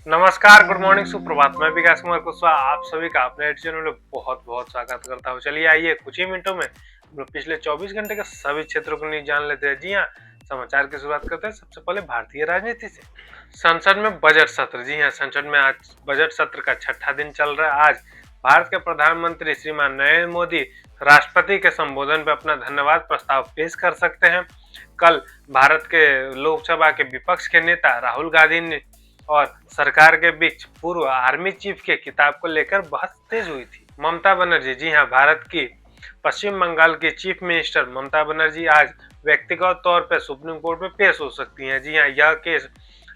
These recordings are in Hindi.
नमस्कार, गुड मॉर्निंग, सुप्रभात। मैं विकास कुमार कुशवाहा आप सभी का अपने चैनल में बहुत बहुत स्वागत करता हूँ। चलिए आइए कुछ ही मिनटों में हम लोग पिछले 24 घंटे के सभी क्षेत्रों को न्यूज जान लेते हैं। जी हाँ, समाचार की शुरुआत करते हैं सबसे पहले भारतीय राजनीति से। संसद में बजट सत्र। जी हाँ, संसद में आज बजट सत्र का छठा दिन चल रहा है। आज भारत के प्रधानमंत्री श्रीमान नरेंद्र मोदी राष्ट्रपति के संबोधन पर अपना धन्यवाद प्रस्ताव पेश कर सकते हैं। कल भारत के लोकसभा के विपक्ष के नेता राहुल गांधी ने और सरकार के बीच पूर्व आर्मी चीफ के किताब को लेकर बहस तेज हुई थी। ममता बनर्जी। जी हां, भारत की पश्चिम बंगाल की चीफ मिनिस्टर ममता बनर्जी आज व्यक्तिगत तौर पर सुप्रीम कोर्ट में पेश हो सकती हैं। जी हां, यह केस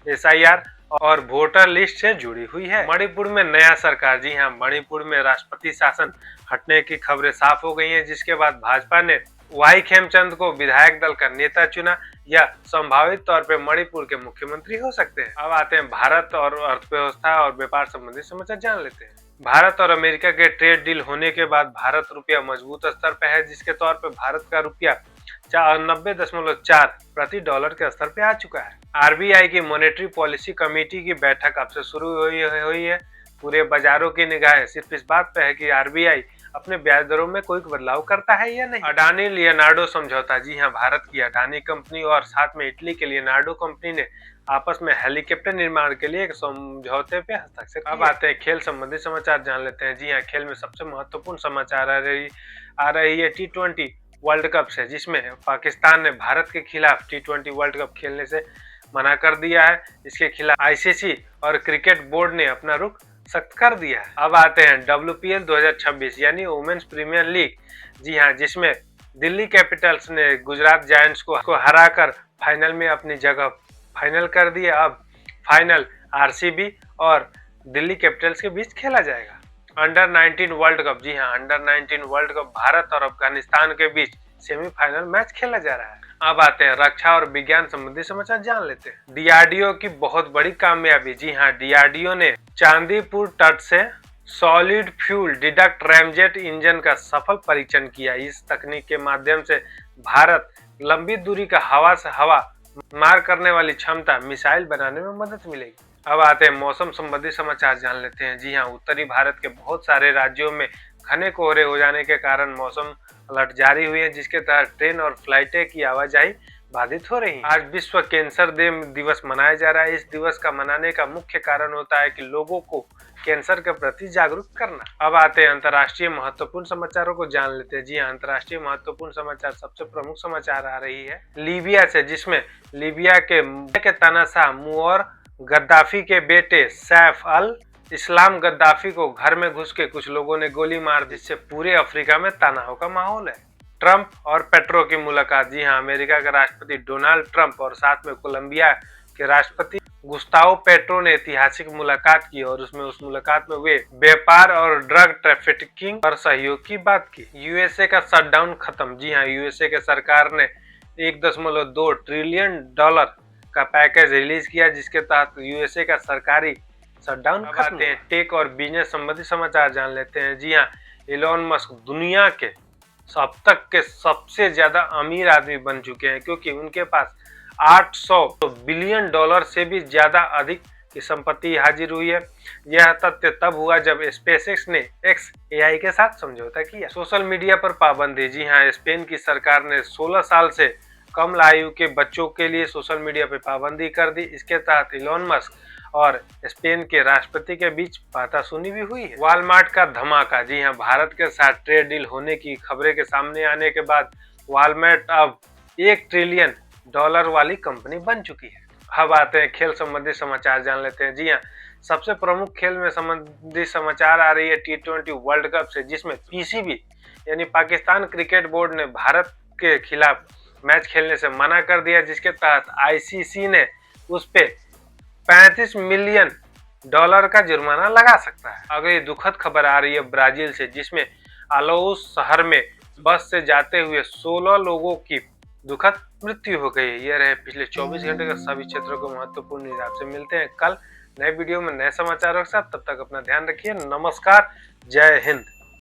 एसआईआर और वोटर लिस्ट से जुड़ी हुई है। मणिपुर में नया सरकार। जी हां, मणिपुर में राष्ट्रपति शासन हटने की खबरें साफ हो गई हैं, जिसके बाद भाजपा ने वाई खेमचंद को विधायक दल का नेता चुना। यह संभावित तौर पर मणिपुर के मुख्यमंत्री हो सकते हैं। अब आते हैं भारत और अर्थव्यवस्था और व्यापार संबंधी समाचार जान लेते हैं। भारत और अमेरिका के ट्रेड डील होने के बाद भारत रुपया मजबूत स्तर पर है, जिसके तौर पर भारत का रुपया 90.4 प्रति डॉलर के स्तर पे आ चुका है। आरबीआई की मॉनेटरी पॉलिसी कमेटी की बैठक अब से शुरू हुई है। पूरे बाजारों की निगाहें सिर्फ इस बात पे है कि आरबीआई अपने ब्याज दरों में कोई बदलाव करता है या नहीं। अडानी लियोनार्डो समझौता। जी हां, भारत की अडानी कंपनी और साथ में इटली के लियोनार्डो कंपनी ने आपस में हेलीकॉप्टर निर्माण के लिए एक समझौते पे हस्ताक्षर किए। अब आते हैं खेल संबंधी समाचार जान लेते हैं। जी हां, खेल में सबसे महत्वपूर्ण समाचार आ रही है T20 वर्ल्ड कप से, जिसमें पाकिस्तान ने भारत के खिलाफ T20 वर्ल्ड कप खेलने से मना कर दिया है। इसके खिलाफ आईसीसी और क्रिकेट बोर्ड ने अपना रुख सख्त कर दिया है। अब आते हैं WPL 2026 यानी वुमेन्स प्रीमियर लीग। जी हां, जिसमें दिल्ली कैपिटल्स ने गुजरात जायंट्स को हराकर फाइनल में अपनी जगह फाइनल कर दी है। अब फाइनल आरसीबी और दिल्ली कैपिटल्स के बीच खेला जाएगा। Under 19 world cup. जी हां, अंडर 19 वर्ल्ड कप भारत और अफगानिस्तान के बीच सेमीफाइनल मैच खेला जा रहा है। अब आते हैं रक्षा और विज्ञान संबंधी समाचार जान लेते हैं। डीआरडीओ की बहुत बड़ी कामयाबी। जी हां, डीआरडीओ ने चांदीपुर तट से solid fuel deduct ramjet engine का सफल परीक्षण किया। इस तकनीक के माध्यम से भारत लंबी दूरी का हवा से हवा मार करने वाली क्षमता मिसाइल बनाने में मदद मिलेगी। अब आते हैं मौसम संबंधी समाचार जान लेते हैं। जी हां, उत्तरी भारत के बहुत सारे राज्यों में घने कोहरे हो जाने के कारण मौसम अलर्ट जारी हुई है, जिसके तहत ट्रेन और फ्लाइटें की आवाजाही बाधित हो रही है। आज विश्व कैंसर दिवस मनाया जा रहा है। इस दिवस का मनाने का मुख्य कारण होता है कि लोगों को कैंसर के प्रति जागरूक करना। अब आते हैं अंतर्राष्ट्रीय महत्वपूर्ण समाचारों को जान लेते हैं। जी हाँ, अंतर्राष्ट्रीय महत्वपूर्ण समाचार सबसे प्रमुख समाचार आ रही है लीबिया से, जिसमें लीबिया के तानाशाह मुअम्मर गद्दाफी के बेटे सैफ अल इस्लाम गद्दाफी को घर में घुस के कुछ लोगों ने गोली मार दी, जिससे पूरे अफ्रीका में तनाव का माहौल है। ट्रंप और पेट्रो की मुलाकात। जी हां, अमेरिका के राष्ट्रपति डोनाल्ड ट्रंप और साथ में कोलंबिया के राष्ट्रपति गुस्तावो पेट्रो ने ऐतिहासिक मुलाकात की और उस मुलाकात में वे व्यापार और ड्रग ट्रैफिकिंग पर सहयोग की बात की। यूएसए का शटडाउन खत्म। जी हां, यूएसए के सरकार ने 1.2 ट्रिलियन डॉलर का पैकेज रिलीज किया, जिसके तहत यूएसए का सरकारी शटडाउन खत्म। आते हैं टेक और बिजनेस संबंधी समाचार जान लेते हैं। जी हाँ, इलॉन मस्क दुनिया के अब तक के सबसे ज्यादा अमीर आदमी बन चुके हैं, क्योंकि उनके पास 800 बिलियन डॉलर से भी ज्यादा अधिक की संपत्ति हाजिर हुई है। यह तथ्य तब हुआ जब स्पेसएक्स ने XAI के साथ समझौता किया। सोशल मीडिया पर पाबंदी। जी हाँ, स्पेन की सरकार ने 16 साल से कम आयु के बच्चों के लिए सोशल मीडिया पर पाबंदी कर दी। इसके तहत इलॉन मस्क और स्पेन के राष्ट्रपति के बीच बातासुनी भी हुई है। वॉलमार्ट का धमाका। जी हां, भारत के साथ ट्रेड डील होने की खबरें के सामने आने के बाद वॉलमार्ट अब $1 ट्रिलियन वाली कंपनी बन चुकी है। अब आते हैं खेल संबंधी समाचार जान लेते हैं। जी हां, सबसे प्रमुख खेल में संबंधी समाचार आ रही है T20 वर्ल्ड कप से, जिसमें पीसीबी यानी पाकिस्तान क्रिकेट बोर्ड ने भारत के खिलाफ मैच खेलने से मना कर दिया, जिसके तहत आईसीसी ने उस पे $35 मिलियन का जुर्माना लगा सकता है। अगली दुखद खबर आ रही है ब्राजील से, जिसमें अलाउस शहर में बस से जाते हुए 16 लोगों की दुखद मृत्यु हो गई है। यह रहे पिछले 24 घंटे के सभी क्षेत्रों को महत्वपूर्ण न्यूज। आपसे मिलते हैं कल नए वीडियो में नए समाचारों के साथ। तब तक अपना ध्यान रखिए। नमस्कार, जय हिंद।